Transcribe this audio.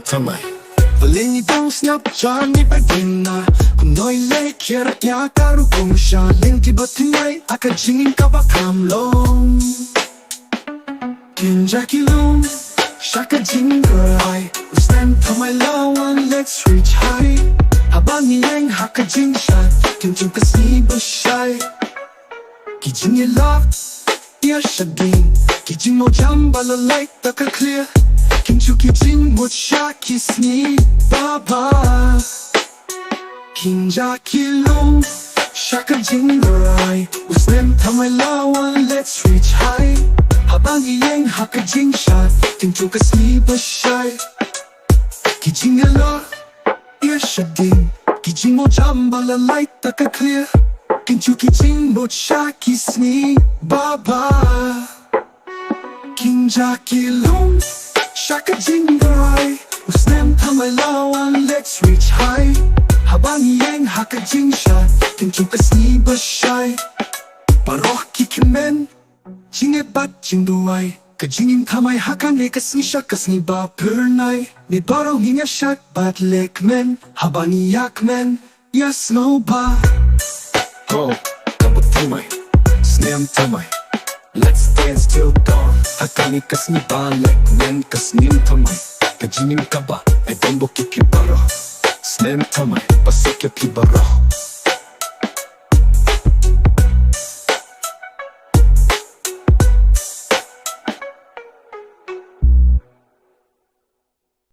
Thymmai Valini bang snap jani bagina Kunoi le kira ya karu kong sha Linki batinai aka jingin kaba kamlong Kynjai long Shaka Jingrwai Snem Thymmai lawan let's reach high Habang yang haka shad Tinjung kasi shai Ki jingia shading Ki jingmo jam balalai taka clear Kinchu ki jingmo ki sni baba Kynjai long Shaka Jingrwai Snem Thymmai lawan let's reach high Habang yang haka shad Tinjung kasi shai Ki jingia shading Ki jingmo jam balalai taka clear Kinchu ki jingmo ki sni baba Kynjai long Shaka Jingrwai Snem Thymmai lawan let's reach high Habang yang haka shad Tinjung kasi shai Paroh ki kmen Jingebat Jingrwai Kajingin Thymmai haka ne kasi kasni ba pernai Ni barong hinya shad bat le kmen Habang kmen iehnoh ba Go, kaba Thymmai Snem Thymmai Let's dance till dawn Hakani kasni ba le kmen kasni Thymmai Kajingin kaba ay bombo ki kibaro Snem Thymmai pasik ya kibaro